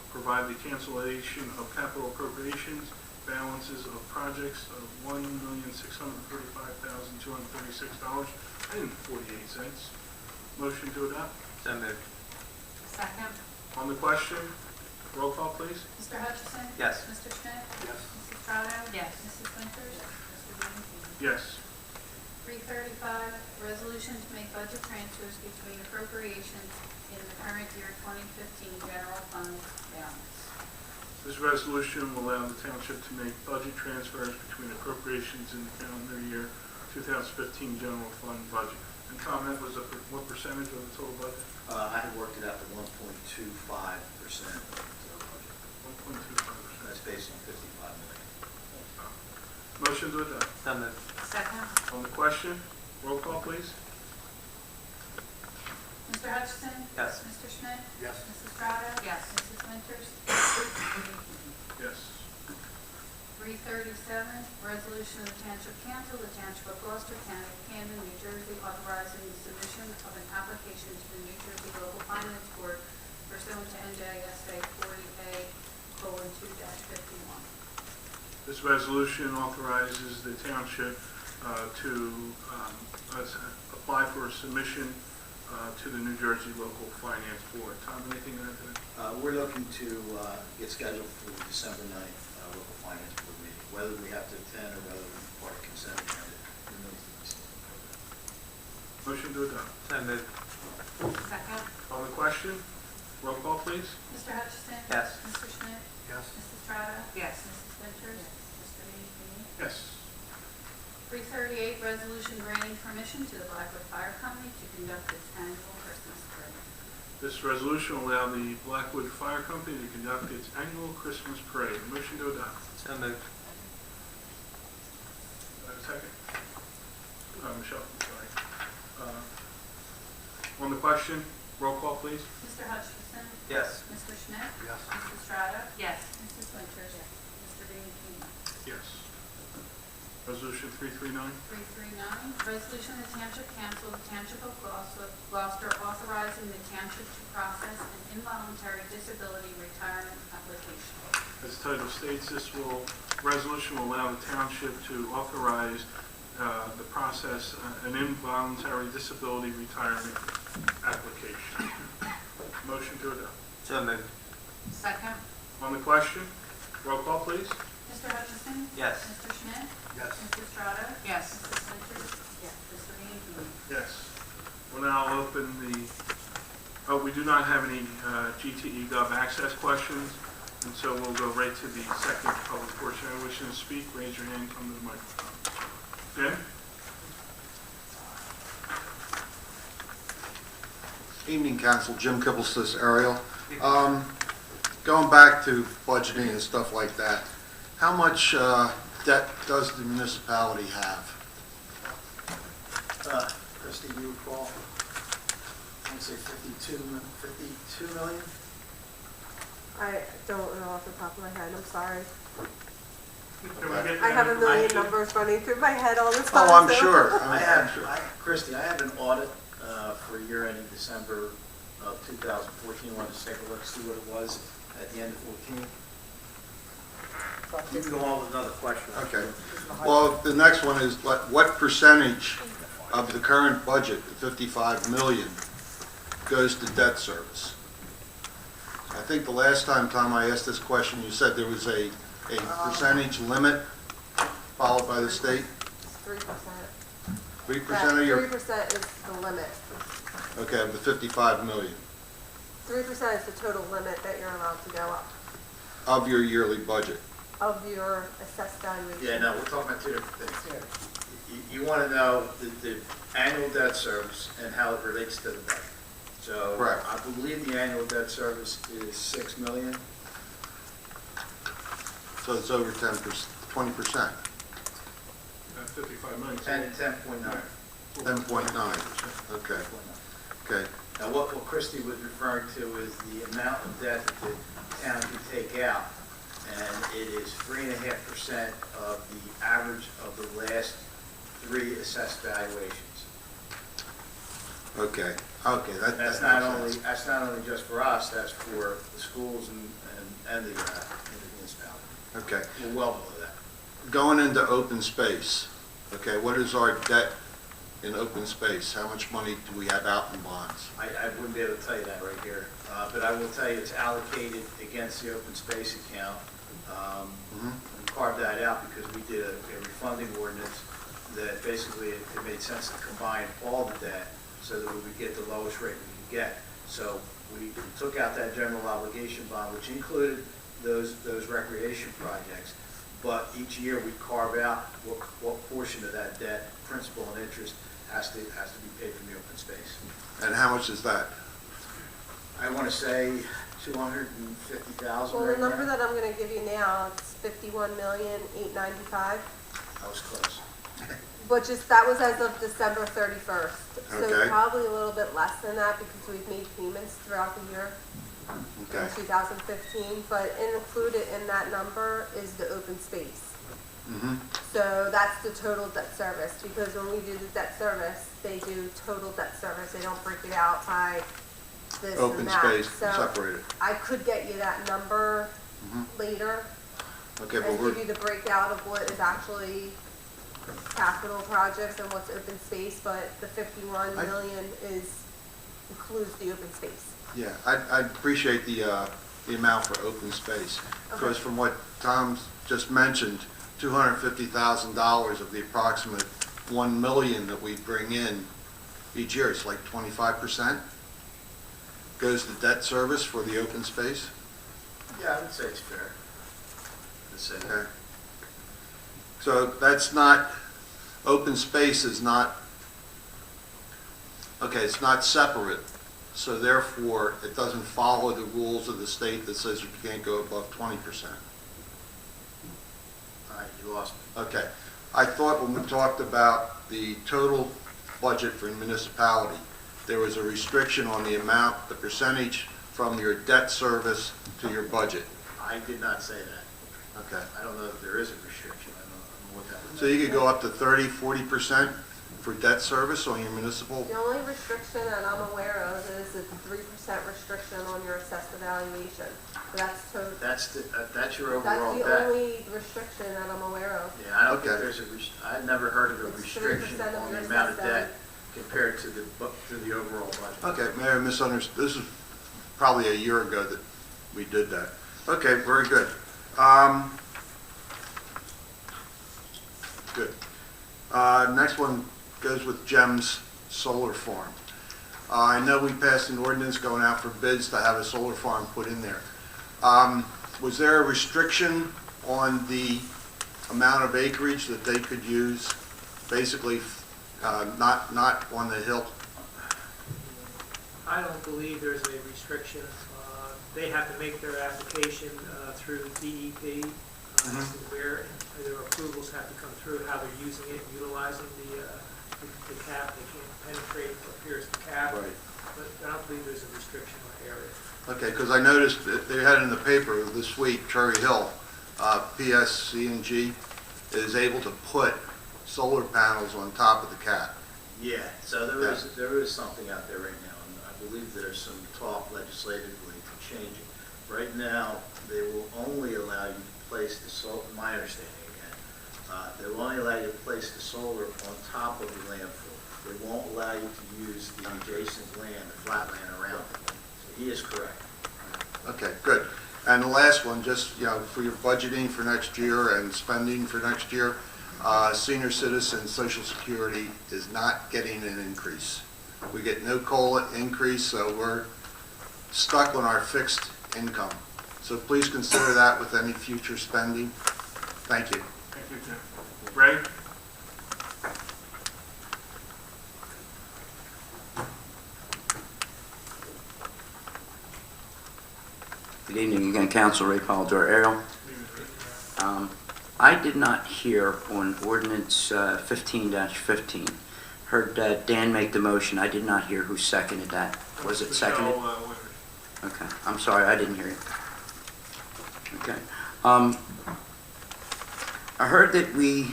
provide the cancellation of capital appropriations balances of projects of $1,635,236.48. Motion to adopt. So moved. Second. On the question, roll call, please. Mr. Hutchison? Yes. Mr. Schmidt? Yes. Mrs. Strato? Yes. Mrs. Winters? Mr. Bianchini? Yes. 335, resolution to make budget transfers between appropriations in the current year 2015 general fund balance. This resolution will allow the township to make budget transfers between appropriations in the calendar year 2015 general fund budget. And Tom, that was what percentage of the total budget? I had worked it out to 1.25% of the total budget. 1.25%. That's based on 55 million. Motion to adopt. So moved. Second. On the question, roll call, please. Mr. Hutchison? Yes. Mr. Schmidt? Yes. Mrs. Strato? Yes. Mrs. Winters? Yes. 337, resolution of the Township Council, the Township of Gloucester, County of Camden, New Jersey, authorizing the submission of an application to the New Jersey Local Finance Board pursuant to NJSA 40A:2-51. This resolution authorizes the township to apply for a submission to the New Jersey Local Finance Board. Tom, anything to add to that? We're looking to get scheduled for the December 9th local finance board meeting. Whether we have to attend or whether we part of consent agenda remains to be seen. Motion to adopt. So moved. Second. On the question, roll call, please. Mr. Hutchison? Yes. Mr. Schmidt? Yes. Mrs. Strato? Yes. Mrs. Winters? Mr. Bianchini? Yes. 338, resolution granting permission to the Blackwood Fire Company to conduct its annual Christmas parade. This resolution will allow the Blackwood Fire Company to conduct its annual Christmas parade. Motion to adopt. So moved. Second. Michelle, I'm sorry. On the question, roll call, please. Mr. Hutchison? Yes. Mr. Schmidt? Yes. Mrs. Strato? Yes. Mrs. Winters? Mr. Bianchini? Yes. Resolution 339. 339, resolution of the Township Council of the Township of Gloucester authorizing the township to process an involuntary disability retirement application. As the title states, resolution will allow the township to authorize the process, an involuntary disability retirement application. Motion to adopt. So moved. Second. On the question, roll call, please. Mr. Hutchison? Yes. Mr. Schmidt? Yes. Mrs. Estrada? Yes. Mrs. Winters? Yes. Mr. Iannucci? Yes. We'll now open we do not have any GTE Gov access questions, and so we'll go right to the second public portion. Anyone wishing to speak, raise your hand, come to the microphone. Jim? Evening, Council. Jim Kibblestis, Ariel. Going back to budgeting and stuff like that, how much debt does the municipality have? Christie, do you recall? I'd say 52 million? I don't know off the top of my head, I'm sorry. Can we get I have a that million information? numbers running through my head all the time. Oh, I'm so- sure. Christie, I have an audit for year ending December of 2014. Want to take a look, see what it was at the end of 14? You can go on with another question. Okay. Well, the next one is, what percentage of the current budget, the 55 million, goes to debt service? I think the last time, Tom, I asked this question, you said there was a percentage limit followed by the state? 3%. 3% of your, 3% is the limit. okay, of the 55 million, 3% is the total limit that you're allowed to go up of your yearly budget. of your assessed valuation. Yeah, no, we're talking about two different things. You want to know the annual debt service and how it relates to the budget. So Correct. I believe the annual debt service is 6 million. So it's over 10%, 20%, 55 million. 10.9. 10.9, okay, okay. Now, what Christie was referring to is the amount of debt that the town can take out, and it is 3.5% of the average of the last 3 assessed valuations. Okay, That's that not makes sense. that's not only just for us, that's for the schools and the municipality. Okay, We're well below that. going into open space, okay, what is our debt in open space? How much money do we have out in bonds? I wouldn't be able to tell you that right here, but I will tell you it's allocated against the open space account. Mhm. We carved that out because we did a refunding ordinance that basically it made sense to combine all the debt so that we would get the lowest rate we could get. So we took out that general obligation bond, which included those recreation projects. But each year we carve out what portion of that debt, principal and interest, has to be paid from the open space. And how much is that? I want to say 250,000 Well, right the number now. that I'm gonna give you now, it's 51,895. I was close. But just, that was as of December 31st. So Okay. probably a little bit less than that because we've made payments throughout the year Okay, in 2015. But included in that number is the open space. mhm, So that's the total debt service, because when we do the debt service, they do total debt service. They don't break it out by this open and that. space, So separated, I could get you that number Mhm. later okay, but and give we're, you the breakout of what is actually capital projects and what's open space, but the 51 million includes the open space. yeah, I appreciate the amount for open space, because from what Tom just mentioned, $250,000 of the approximate 1 million that we bring in each year, it's like 25%, goes to debt service for the open space. Yeah, I would say it's fair to say that. Okay. So that's not, open space is not, okay, it's not separate, so therefore it doesn't follow the rules of the state that says you can't go above 20%. All right, you lost me. Okay, I thought when we talked about the total budget for municipality, there was a restriction on the amount, the percentage from your debt service to your budget. I did not say that. Okay, I don't know if there is a restriction. I don't know what that would so you could go up to 30, 40% for debt service on your municipal? The only restriction that I'm aware of is a 3% restriction on your assessed evaluation. So that's total. That's your That's overall the debt. only restriction that I'm aware of. Yeah, I don't think Okay. there's I've never heard of a It's restriction 3% of on your the amount of assessed debt compared to the overall budget. Okay, Mayor, misunderstood, this is probably a year ago that we did that. Okay, very good. Good. Next one goes with Jem's Solar Farm. I know we passed an ordinance going out for bids to have a solar farm put in there. Was there a restriction on the amount of acreage that they could use? Basically, not on the hill? I don't believe there's a restriction. They have to make their application through DEP, as to where their approvals have to come through, how they're using it, utilizing the cap. They can't penetrate or pierce the cap. Right. But I don't believe there's a restriction on the area. Okay, because I noticed that they had in the paper this week, Cherry Hill, PSC&G is able to put solar panels on top of the cap. Yeah, so there is something out there right now, and I believe there's some talk legislatively to change it. Right now, they will only allow you to place the solar, my understanding again, they will only allow you to place the solar on top of the landfill. They won't allow you to use the adjacent land, the flat land around it. So he is correct. Okay, good. And the last one, just, for your budgeting for next year and spending for next year, senior citizen Social Security is not getting an increase. We get no COLA increase, so we're stuck on our fixed income. So please consider that with any future spending. Thank you. Thank you, Jim. Ray? Good evening again, Council. Ray Polidor, Ariel. I did not hear on ordinance 15-15. Heard Dan make the motion. I did not hear who seconded that. Was it seconded? Michelle Winters. Okay, I'm sorry, I didn't hear you. Okay. I heard that we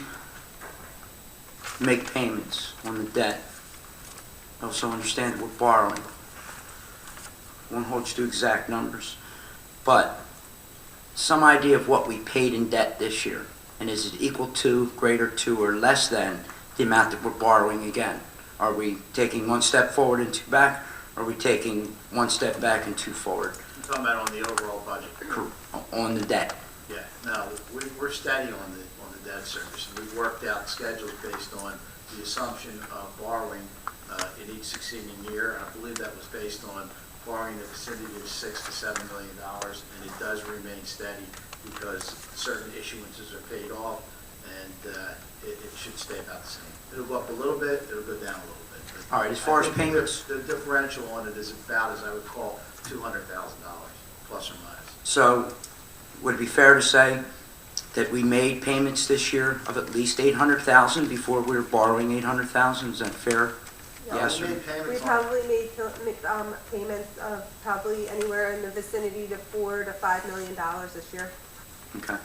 make payments on the debt. I also understand that we're borrowing. Won't hold you to exact numbers, but some idea of what we paid in debt this year, and is it equal to, greater to, or less than the amount that we're borrowing again? Are we taking one step forward and two back? Or are we taking one step back and two forward I'm talking about on the overall budget. on the debt? Yeah, no, we're steady on the debt service. We've worked out schedules based on the assumption of borrowing in each succeeding year. I believe that was based on borrowing in the vicinity of $6 to $7 million, and it does remain steady because certain issuances are paid off, and it should stay about the same. It'll go up a little bit, it'll go down a little bit. But All right, as far as I think payments, the differential on it is about, as I would call, $200,000, plus or minus. so would it be fair to say that we made payments this year of at least $800,000 before we were borrowing $800,000? Is that fair? Yes, We sir. made We payments on probably made payments of probably anywhere in the vicinity to $4 to $5 million this year. Okay.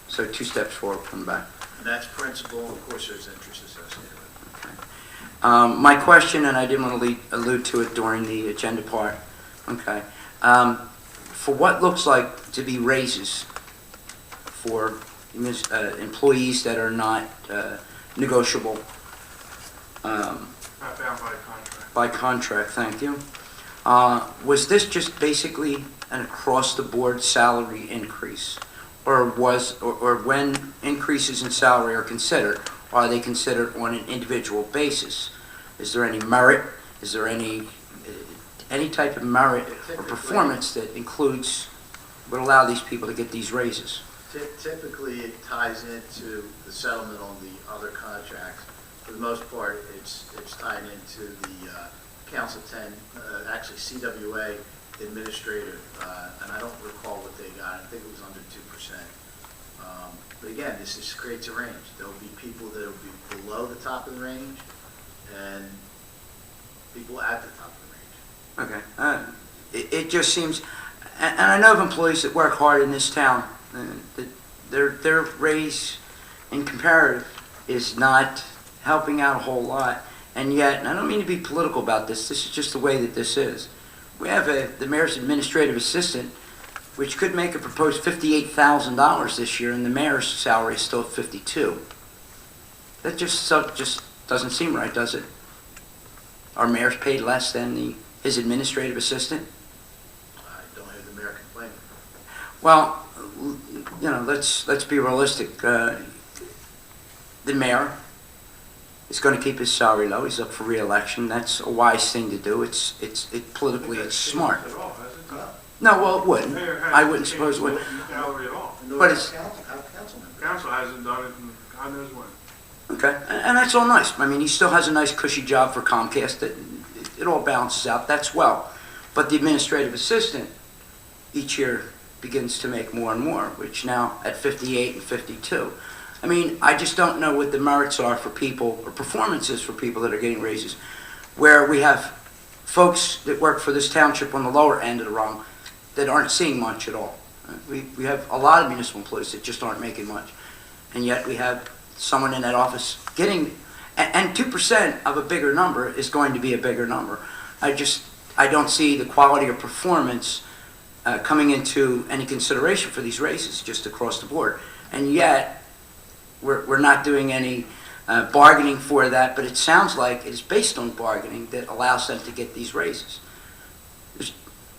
So two steps forward, one back. and that's principal, and of course, there's interest associated with it. Okay. My question, and I didn't want to allude to it during the agenda part, okay. For what looks like to be raises for employees that are not negotiable Not bound by contract. by contract, thank you. Was this just basically an across-the-board salary increase? Or when increases in salary are considered, are they considered on an individual basis? Is there any merit? Is there any type of merit or performance that would allow these people to get these raises? Typically, it ties into the settlement on the other contracts. For the most part, it's tied into the Council 10, actually CWA administrative, and I don't recall what they got. I think it was under 2%. But again, this just creates a range. There'll be people that will be below the top of the range, and people at the top of the range. Okay. It just seems, and I know of employees that work hard in this town, that their raise in comparative is not helping out a whole lot. And yet, and I don't mean to be political about this is just the way that this is. We have the mayor's administrative assistant, which could make a proposed $58,000 this year, and the mayor's salary is still at $52,000. That just doesn't seem right, does it? Our mayor's paid less than his administrative assistant? I don't hear the mayor complaining. Well, let's be realistic. The mayor is going to keep his salary low. He's up for re-election. That's a wise thing to do. Politically, it's smart. At all, has it? No, well, it wouldn't. Mayor hasn't I wouldn't changed suppose it would. the salary at all. But it's- Council hasn't done it in God knows when. Okay, and that's all nice. I mean, he still has a nice cushy job for Comcast. It all balances out. That's well. But the administrative assistant each year begins to make more and more, which now at 58 and 52. I mean, I just don't know what the merits are for people, or performances for people that are getting raises, where we have folks that work for this township on the lower end of the rung that aren't seeing much at all. We have a lot of municipal employees that just aren't making much. And yet we have someone in that office getting, and 2% of a bigger number is going to be a bigger number. I don't see the quality of performance coming into any consideration for these raises just across the board. And yet, we're not doing any bargaining for that, but it sounds like it is based on bargaining that allows them to get these raises.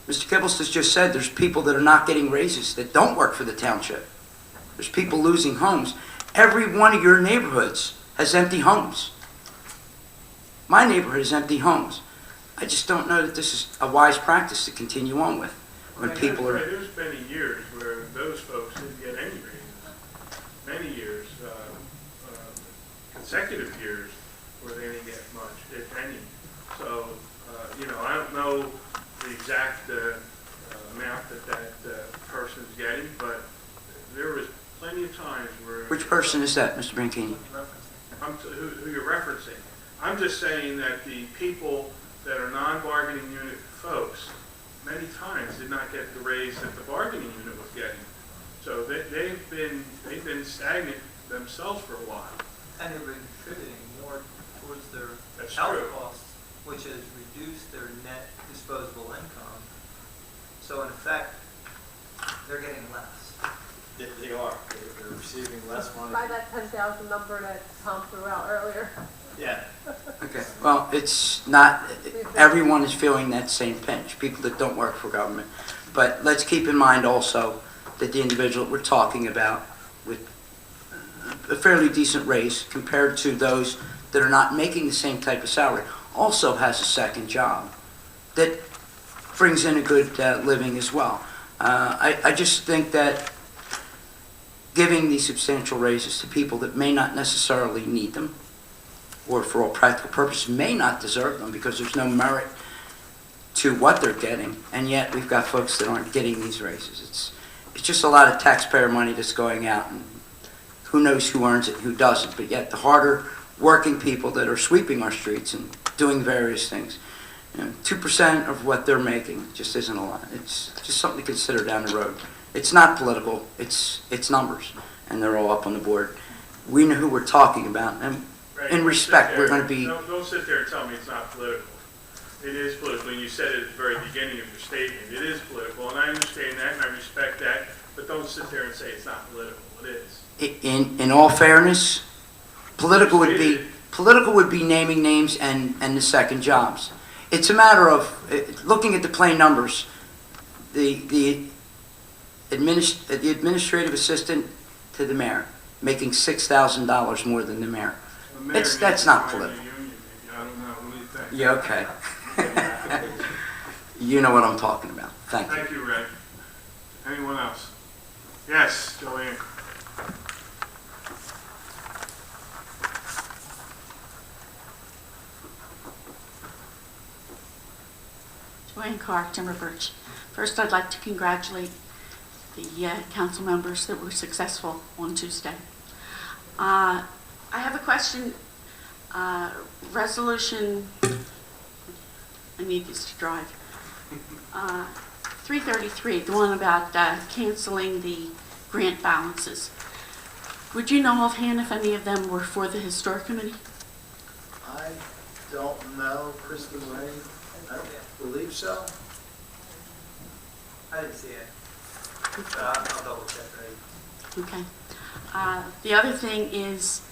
Mr. Kibbles has just said there's people that are not getting raises that don't work for the township. There's people losing homes. Every one of your neighborhoods has empty homes. My neighborhood has empty homes. I just don't know that this is a wise practice to continue on with when people are... There's many years where those folks didn't get any raises. Many years, consecutive years, where they didn't get much, if any. So, I don't know the exact amount that person's getting, but there was plenty of times where... Which person is that, Mr. Brancini? Who you're referencing. I'm just saying that the people that are non-bargaining unit folks, many times did not get the raise that the bargaining unit was getting. So they've been stagnant themselves for a while. And they've been contributing more towards their That's health true. costs, which has reduced their net disposable income. So in effect, they're getting less. They are. They're receiving less money. By that 10,000 number that Tom threw out earlier. Yeah. Okay, well, it's not, everyone is feeling that same pinch, people that don't work for government. But let's keep in mind also that the individual we're talking about with a fairly decent raise compared to those that are not making the same type of salary also has a second job that brings in a good living as well. I just think that giving these substantial raises to people that may not necessarily need them, or for all practical purposes may not deserve them because there's no merit to what they're getting, and yet we've got folks that aren't getting these raises. It's just a lot of taxpayer money that's going out, and who knows who earns it and who doesn't, but yet the harder working people that are sweeping our streets and doing various things, 2% of what they're making just isn't a lot. It's just something to consider down the road. It's not political, it's numbers, and they're all up on the board. We know who we're talking about, and in respect, we're going to be... Don't sit there and tell me it's not political. It is political, and you said it at the very beginning of your statement. It is political, and I understand that, and I respect that, but don't sit there and say it's not political. It is. In all fairness, political would be naming names and the second jobs. It's a matter of looking at the plain numbers. The administrative assistant to the mayor making $6,000 more than the mayor. That's not political. I don't know. What do you think? Yeah, okay. You know what I'm talking about. Thank you. Thank you, Ray. Anyone else? Yes, Joanne. Joanne Clark, Timber Birch. First, I'd like to congratulate the council members that were successful on Tuesday. I have a question. Resolution, I need this to drive. 333, the one about canceling the grant balances. Would you know offhand if any of them were for the Historic Committee? I don't know, Kristen Ray. I don't believe so. I didn't see it. I'll double check, right? Okay. The other thing is,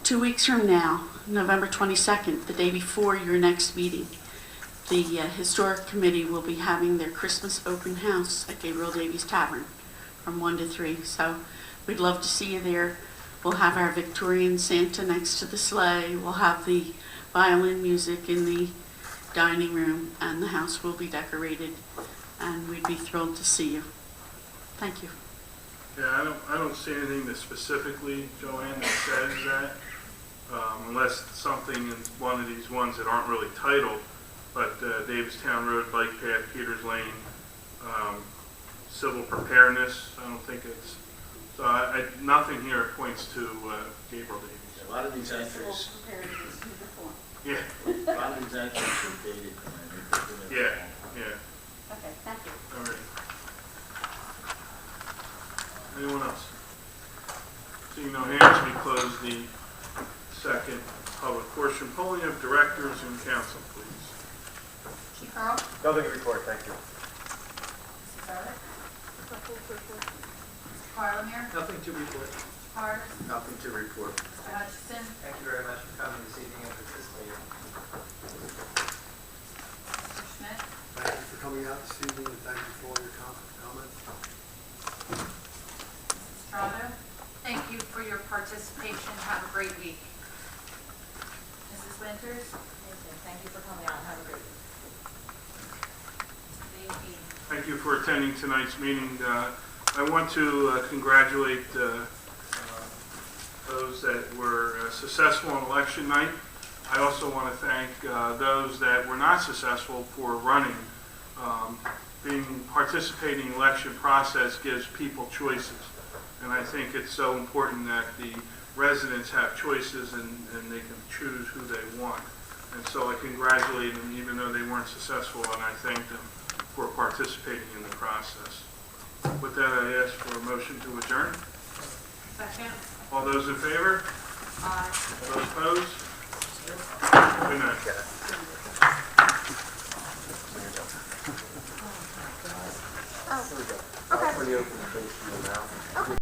2 weeks from now, November 22nd, the day before your next meeting, the Historic Committee will be having their Christmas open house at Gabriel Davies Tavern from 1 to 3. So we'd love to see you there. We'll have our Victorian Santa next to the sleigh. We'll have the violin music in the dining room, and the house will be decorated, and we'd be thrilled to see you. Thank you. Yeah, I don't see anything that specifically, Joanne, that says that, unless something in one of these ones that aren't really titled, but Davistown Road, Bike Path, Peters Lane, civil preparedness, I don't think it's, so nothing here points to Gabriel Davies. A lot of these entries, Yeah, a lot of these entries are dated. yeah. Okay, thank you. All right. Anyone else? Seeing no hands, we close the second public portion. Polling of directors and council, please. Chief Earl? Nothing to report, thank you. Mrs. Ehrlich? Mr. Parlamere? Nothing to report. Mr. Carter? Nothing to report. Mr. Hutchison? Thank you very much for coming this evening and participating. Mr. Schmidt? Thank you for coming out this evening, and thank you for all your comments. Mrs. Strato? Thank you for your participation. Have a great week. Mrs. Winters? Thank you for coming out. Have a great week. Mr. Davey? Thank you for attending tonight's meeting. I want to congratulate those that were successful on election night. I also want to thank those that were not successful for running. Participating in the election process gives people choices, and I think it's so important that the residents have choices and they can choose who they want. And so I congratulate them even though they weren't successful, and I thank them for participating in the process. With that, I ask for a motion to adjourn. Second. All those in favor? Aye. All those opposed? Good night. Okay. For the open space in the mouth.